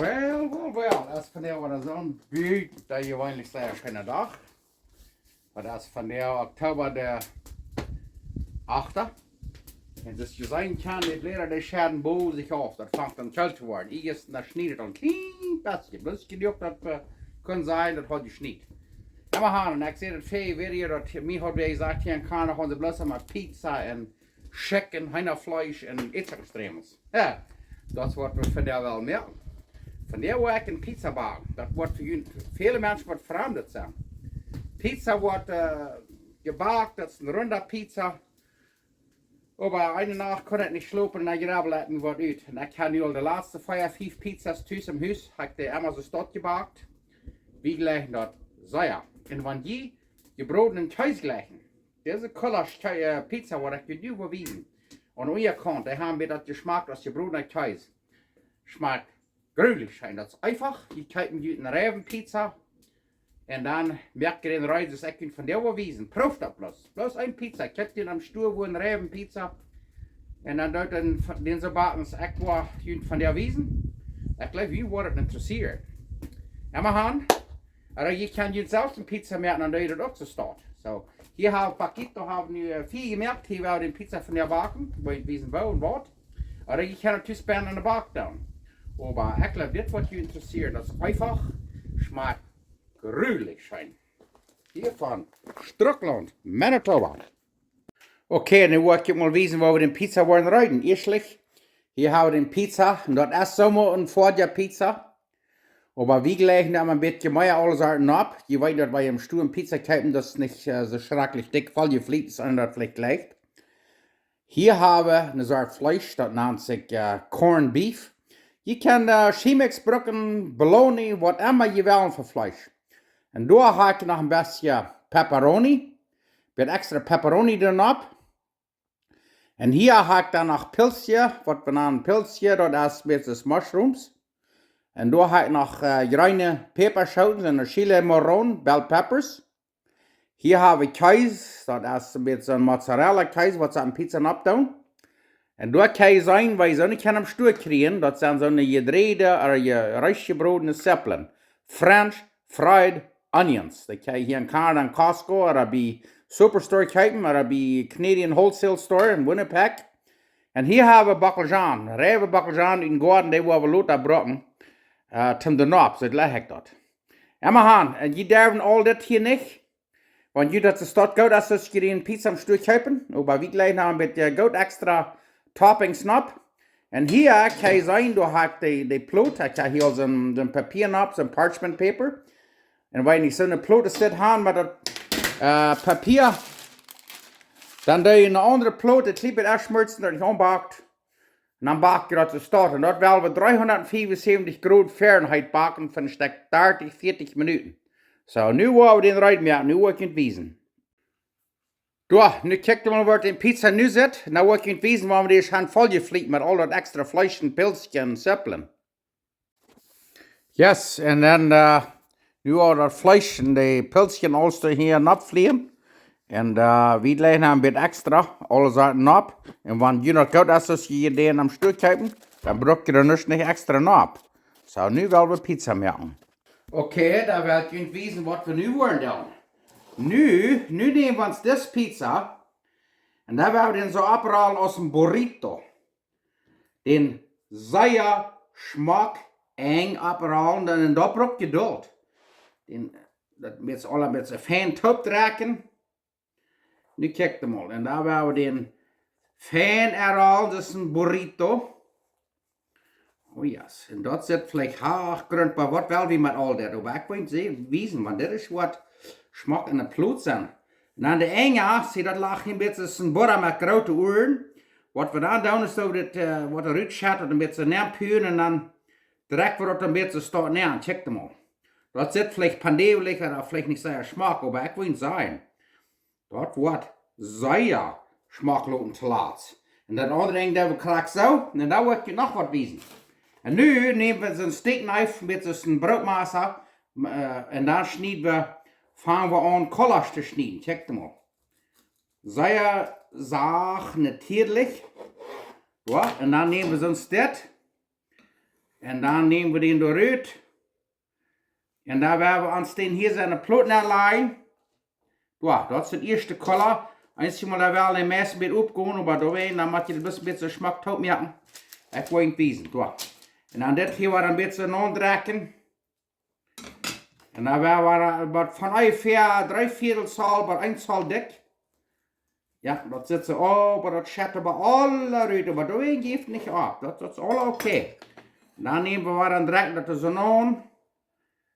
Well, das von der war so ein Büt, da je eigentlich sehr schöner Tag. Aber das von der Oktober der 8. Und das je sein kann, die Blätter, die scheren Bo sich auf, das fängt dann kalt zu werden. Ich ist das schneidet dann klein, bisschen. Bloß gejuckt, das kann sein, das hat geschneit. Aber han, ich sehe das viel, wie das mir hat gesagt, hier in Kanada haben sie bloß einmal Pizza und Chicken, Hühnerfleisch und etwas Extremes. Ja, das wird von der Welt mehr. Von der wo ich in Pizza backen, das wird für viele Menschen wird verandert sein. Pizza wird gebacken, das ist eine Runde Pizza. Aber eine Nacht kann ich nicht schlafen und ich ableiten wird ut. Und ich habe nur die letzten 5 Pizzas zu im Haus, habe ich die einmal so dort gebackt. Wie gleich dort Säuer. Und wenn die gebratenen Käse gleichen, diese Color Pizza wird ich nicht überwiesen. Und ihr könnt, die haben mir das Geschmack, das gebratene Käse schmeckt gründlich sein. Das ist einfach, die kaufen eine Revenpizza und dann merkt ihr den Reis, das ich von der überwiesen. Prüft das bloß. Bloß ein Pizza. Ich hab den am Stuhl, wo eine Revenpizza und dann dort den so backen, das ich von der Wiesen. Ich glaube, wie wird das interessiert. Aber han, aber ich kann jetzt selbst eine Pizza merken, und da ist das auch so start. So, hier haben Pakete, haben wir viel gemerkt, hier war die Pizza von der Backen, wo ich wissen wo und was. Aber ich kann natürlich sparen an der Back down. Aber ich glaube, das was euch interessiert, das ist einfach, schmeckt gründlich sein. Hier von Strickland, Manitoba. Okay, dann wollte ich mal wissen, wo wir den Pizza wollen reiten. Erstlich, hier haben wir den Pizza, und das ist Sommer und Vorjahr Pizza. Aber wie gleich haben wir ein bisschen mehr alles ab. Je weiter wir im Stuhl Pizza kaufen, das ist nicht so schrecklich dick, weil ihr fliegt, ist das vielleicht leicht. Hier haben wir eine Sorte Fleisch, das nennt sich Corned Beef. Je kann Chemix-Brücken, Bologna, was immer ihr wollt für Fleisch. Und da habe ich noch ein bisschen Pepperoni. Wird extra Pepperoni drin ab. Und hier habe ich dann noch Pilzchen, was wir nennen Pilzchen, das ist mit das Mushrooms. Und da habe ich noch reine Peperschoten und Chili Marron, Bell Peppers. Hier habe ich Käse, das ist mit so einem Mozzarella-Käse, was sie an Pizza abtun. Und da kann es sein, weil ich so nicht am Stuhl kriegen, das sind so eine gedrehte oder reichgebratene Zwiebeln. French Fried Onions. Die kann ich hier in Kanada in Costco oder bei Superstore kaufen oder bei Canadian Wholesale Store in Winnipeg. Und hier habe ich Bacaljan, Rewe Bacaljan in Gordon, die wo wir Lothar brocken. Zum den Nop, so gleich ich dort. Immer han, und die dürfen all das hier nicht. Wenn ihr das dort geht, dass ihr den Pizza am Stuhl kaufen, aber wie gleich noch mit der gut extra Toppings ab. Und hier kann es sein, du hast die Plot, ich habe hier so ein Papier ab, so ein Parchment Paper. Und wenn ich so eine Plot steht haben mit das Papier, dann da eine andere Plot, das lieber erst schmilzen, das ich anbackt. Und dann backt ihr das dort. Und dort werden wir 375 Grad Fahrenheit backen von 30, 40 Minuten. So, nu wollen wir den reinmerken, nu wollen wir ihn wiesen. Da, nu kijkt mal, wo die Pizza nu zit. Nu wollen wir ihn wiesen, wo wir die schon voll gefliegt mit all das extra Fleisch und Pilzchen und Zwiebeln. Yes, und dann, nu wollen wir das Fleisch und die Pilzchen alles hier abfliegen. Und wie gleich haben wir extra alle Sachen ab. Und wenn ihr noch gut ist, dass ihr den am Stück kaufen, dann braucht ihr nicht extra ab. So, nu wollen wir Pizza machen. Okay, da werdet ihr wissen, was wir nu wollen dann. Nu nehmen wir uns das Pizza und da werden wir den so abrollen aus dem Burrito. Den sehr Geschmack eng abrollen, dann da braucht Geduld. Das wird alle mit so fein top drecken. Nu kijkt mal, und da werden wir den fein errollen, das ist ein Burrito. Oh ja, yes. Und dat zit vielleicht haargrund bij wat wel wie met al dat. Aber ik weet niet wissen, want dit is wat smaak in de ploot zijn. En aan de enge, zie dat lag een beetje een borra met grote oren. Wat we dan doen is dat wat eruit gaat, een beetje neerpuren en dan direct wordt een beetje staat neer. Check hem al. Dat zit vielleicht pandewelig oder vielleicht nicht sehr smaak, aber ik weet niet zijn. Dat wordt sehr smaakloos te laat. En dat andere ding, dat we klaar zo, en dan wordt je nog wat wiesen. Und nu nehmen wir so ein Steakknife mit so einem Brotmesser und dann fangen wir an, Kollage zu schneiden. Checkt mal. Sehr sach natürlich. Ja, und dann nehmen wir so ein Stück En dan nemen we den eruit. En dan werden we ons den hier zijn ploten aanleggen. Ja, dat is het eerste color. Einmal da wel een meest beetje opgaan, maar doorheen, dan moet je het een beetje smaak taub maken. Ik wil het wezen, ja. En dan dit hier weer een beetje aandrekken. En dan werden we van ongeveer 3/4 zaal bij 1 zaal dik. Ja, dat zit ze over, dat schatten we alle ruiten, maar doorheen geeft niet op. Dat is alle oké. Dan nemen we weer een drek, dat is een aan.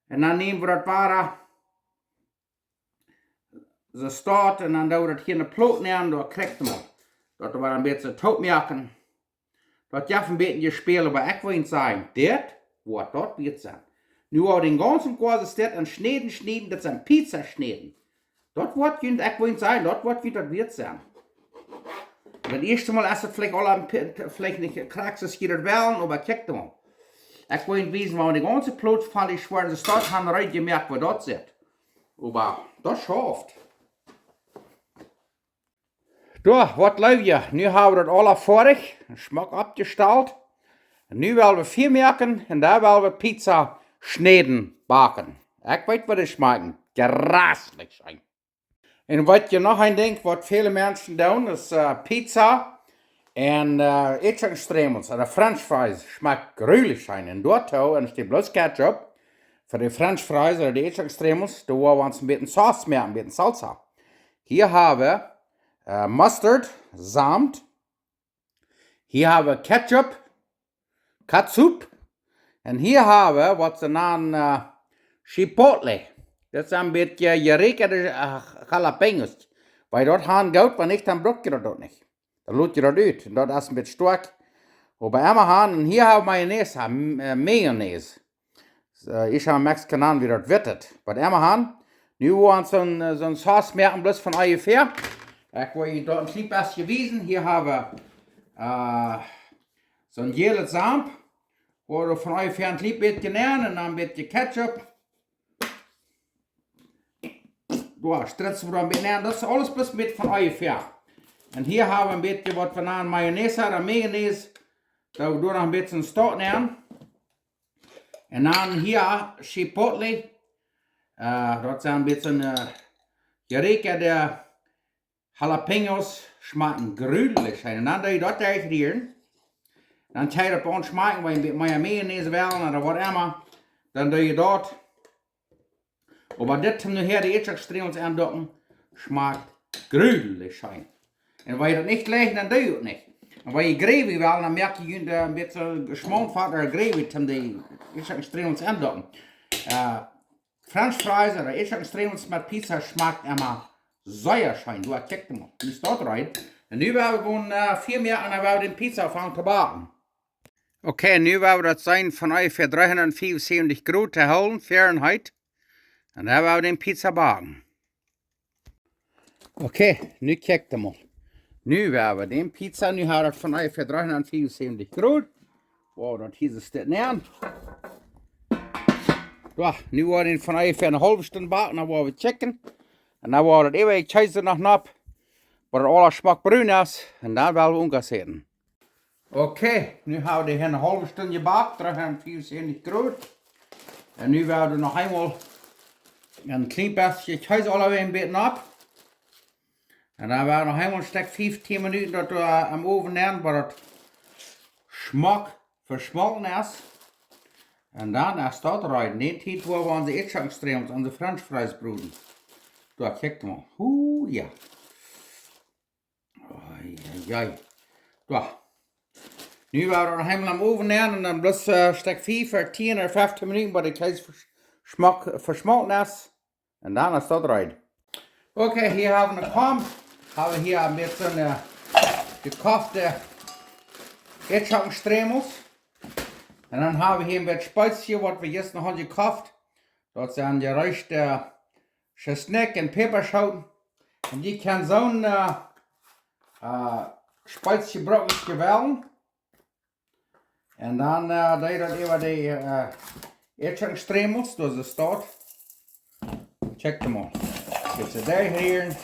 En dan nemen we dat waar ze staat en dan doen we dat hier in de ploot neer, dan krijgt hem op. Dat we een beetje taub maken. Dat je een beetje spelen, maar ik wil niet zeggen, dit wordt dat wird zijn. Nu wordt den ganzen Kurs steht en Schnäden, dat zijn Pizza Schnäden. Dat wordt je, ik wil niet zeggen, dat wordt wie dat wird zijn. Das erste Mal ist es vielleicht nicht krass, hier das wel, aber kijk mal. Ich will nicht wissen, weil die ganze Plot von die schwarze Stadt haben rein gemerkt, wo das ist. Aber das schafft. Da, was läuft ja? Nu haben wir das alles fertig, Schmack abgestellt. Und nu wollen wir viel merken und da wollen wir Pizza Schnäden backen. Ich weiß, was das schmecken. Grasslich sein. Und was je noch ein denkt, was viele Menschen tun, ist Pizza und Etchingstremels oder French Fries. Schmeckt grülich sein. Und dort steht bloß Ketchup für die French Fries oder die Etchingstremels. Da wollen wir uns ein bisschen Sauce mehr, ein bisschen Salsa. Hier haben wir Mustard, Samt. Hier haben wir Ketchup, Catsup. Und hier haben wir, was sie nennen, Chipotle. Dat is een beetje gerekende jalapenos. Weil dat gaan goud, maar niet, dan brok je dat niet. Dan loot je dat uit. En dat is een beetje sterk. Maar bij hem gaan, en hier hebben we mayonaise. Ik heb een Mexicanan wie dat wettet. Bij hem gaan, nu wollen we zo'n saus merken, bloß van ongeveer. Ik wil je dat een klein beetje wijzen. Hier hebben we zo'n gele zamp. Waar we van ongeveer een klein beetje nemen en dan een beetje ketchup. Ja, stritzen wir ein bisschen, das ist alles bloß mit von ungefähr. Und hier haben wir ein bisschen, was wir nennen Mayonnaise oder Mayonnaise. Da wir noch ein bisschen Stott nehmen. Und dann hier Chipotle. Das ist ein bisschen geräkerte Jalapenos. Schmecken gründlich. Und dann ich das rühren. Dann teile ich das bei uns schmecken, weil ich mit Mayonnaise wählen oder was immer. Dann ich das. Aber das haben wir hier die Etchingstremels andocken, schmeckt gründlich sein. Und wenn ihr das nicht legt, dann tut ihr es nicht. Und wenn ihr Gravy will, dann merkt ihr ein bisschen geschmolzen oder Gravy zum die Etchingstremels andocken. French Fries oder Etchingstremels mit Pizza schmeckt immer säuer sein. Du checkst mal, wie ist das rein? Und nu werden wir gewoon 4 mehr und dann werden wir den Pizza anfangen zu backen. Okay, nu werden wir das sein von ungefähr 374 Grad erholen, Fahrenheit. Und da werden wir den Pizza backen. Okay, nu kijkt er mal. Nu werden wir den Pizza, nu haben wir das von ungefähr 374 Grad. Wow, das hier ist das näher. Ja, nu werden wir den von ungefähr eine halbe Stunde backen, dann werden wir checken. Und dann werden wir das ewig scheiße noch knapp, weil das alles schmack brun ist. Und dann werden wir umgesetzen. Okay, nu haben wir hier eine halbe Stunde gebacken, 374 Grad. Und nu werden wir noch einmal een klein beetje, ik huis alle een beetje op. En dan werden we nog helemaal een stuk 15 minuten dat we am oven nemen, waar het smaak versmolten is. En dan is dat eruit. Die tijd waar we onze Etchingstremels, onze French Fries broeden. Daar, kijk maar. Oeh, ja. Oei. Daar. Nu werden we nog helemaal am oven nemen en dan bloß een stuk 5 of 10 of 15 minuten, waar het huis Schmack verschmolten ist. Und dann ist das rein. Okay, hier haben wir eine Pommes. Haben hier ein bisschen gekochte Etchingstremels. Und dann haben wir hier ein bisschen Spezie, was wir jetzt noch haben gekocht. Dort sind gereichte Chesnick und Peperschoten. Und die kann so ein Speziebrocken gewählen. Und dann deed dat über die Etchingstremels, dus is dat. Check them out. Zet ze daar hier.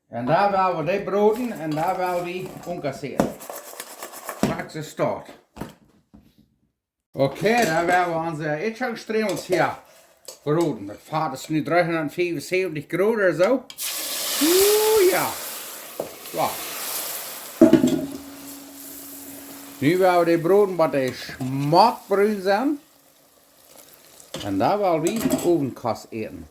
En daar willen we die broden en daar willen we oncasseren. Straks erste Start. Okay, da werden wir unsere Etchangstremels hier broten. Das Fahrt ist nu 375 Grad oder so. Ja. So. Nu werden wir die broten, was die schmackbrun sind. Und da wollen wir Ovenkast eten.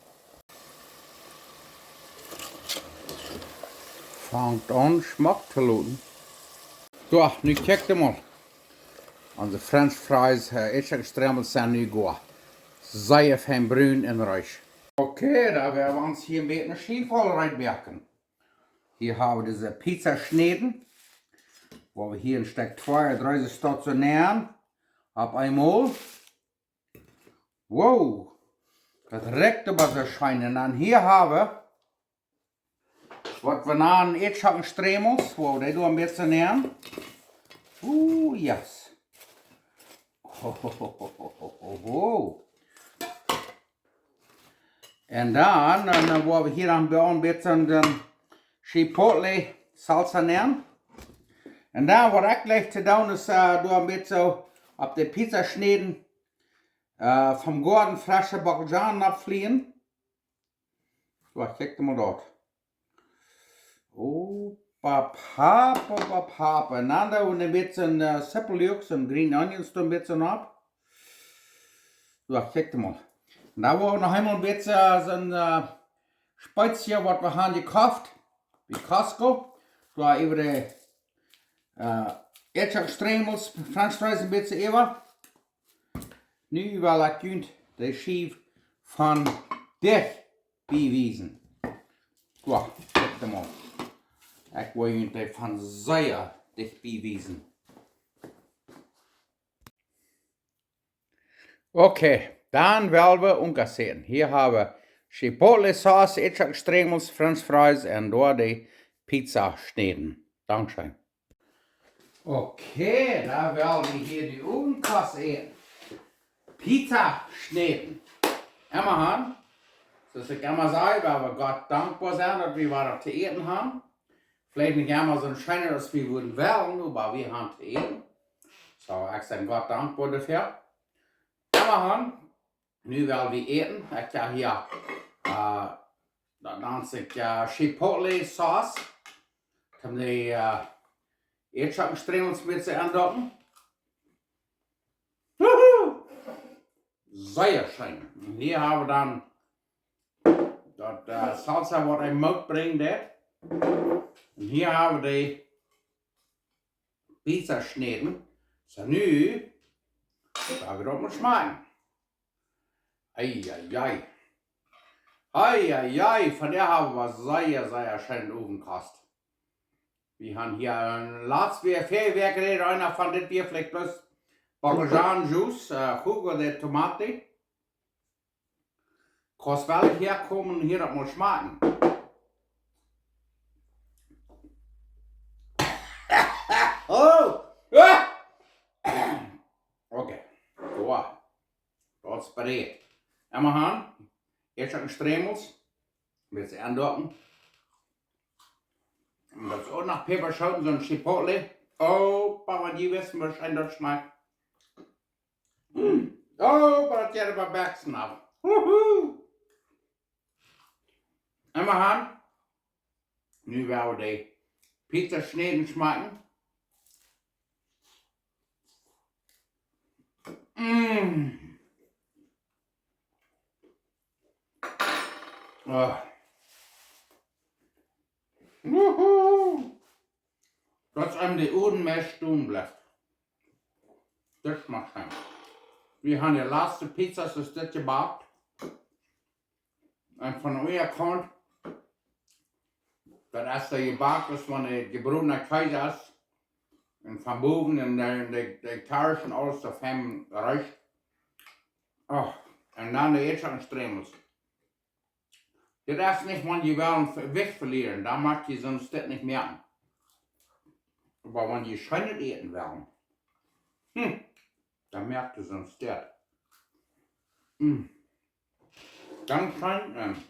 Fangt an, Schmack zu lassen. So, nu kijk mal. Onze French fries, Etchangstremels sind nu gut. Sehr fein brun und reich. Okay, da werden wir uns hier ein bisschen Schiefvoll reinwerken. Hier haben wir diese Pizza Schnäden, wo wir hier ein Stück 2 oder 3 stationieren. Auf einmal. Wow, das regt aber so scheinen. Und hier haben wir, was wir nahen Etchangstremels, wo wir da ein bisschen nähern. Yes. Und dann wollen wir hier ein bisschen den Chipotle Salsa nehmen. Und dann, was ich gleich zu tun ist, du ein bisschen auf die Pizza Schnäden vom Garten frische Bacalhau abfliehen. So, check mal dort. Oh, Papa. Und dann da ein bisschen Seppeljucks und Green Onions ein bisschen ab. So, check mal. Und da wollen wir noch einmal ein bisschen so ein Spezier, was wir haben gekauft, wie Costco. Da über die Etchangstremels, French fries ein bisschen über. Nu wil ik kunt de schief van dich bewijzen. Ja, kijk maar. Ik wil jullie van zeer dich bewijzen. Okay, dann werden wir umgesehen. Hier haben wir Chipotle Sauce, Etchangstremels, French fries und dort die Pizza Schnäden. Dankeschön. Okay, da werden wir hier die Ovenkast eten. Pizza Schnäden. Immerhin, das ich immer sagen, weil wir Gott dankbar sind, dass wir was zu eten haben. Vielleicht nicht immer so ein Schein, dass wir würden wählen, aber wir haben zu eten. So, ich bin Gott dankbar dafür. Immerhin, nu werden wir eten. Ich habe hier, das nennt sich Chipotle Sauce. Ich habe die Etchangstremels mit andocken. Sehr schön. Und hier haben wir dann das Salsa, was ein Mut bringt. Und hier haben wir die Pizza Schnäden. So, nu, da wird auch mal schmecken. Eieiei. Eieiei, von der haben wir sehr schön Ovenkast. Wir haben hier ein letztes Feuerwerk geredet, einer von den Bier vielleicht bloß Bacalhau-Juice, Jugo de Tomate. Kannst wel herkommen und hier das mal schmecken. Oh! Okay, so. Das ist bereit. Immerhin, jetzt ein Stremels. Wird sie andocken. Und das auch nach Peperschoten, so ein Chipotle. Oh, aber die wissen wahrscheinlich, das schmeckt. Oh, aber das geht aber Bergsen ab. Immerhin, nu werden wir die Pizza Schnäden schmecken. Oh. Dass einem die Ohren mehr stehen bleibt. Das macht Sinn. Wir haben die letzte Pizza, das ist das gebacken. Und von eurer Kant, das erste gebacken ist, wenn die gebratene Käse ist. Und von oben und die Karsch und alles auf dem reicht. Oh. Und dann die Etchangstremels. Du darfst nicht, wenn die wollen, Gewicht verlieren, da macht die sonst das nicht merken. Aber wenn die schön eten wollen, dann merkt du sonst das. Ganz schön,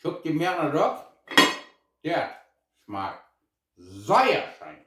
guck die mehr drauf, der schmeckt sehr schön.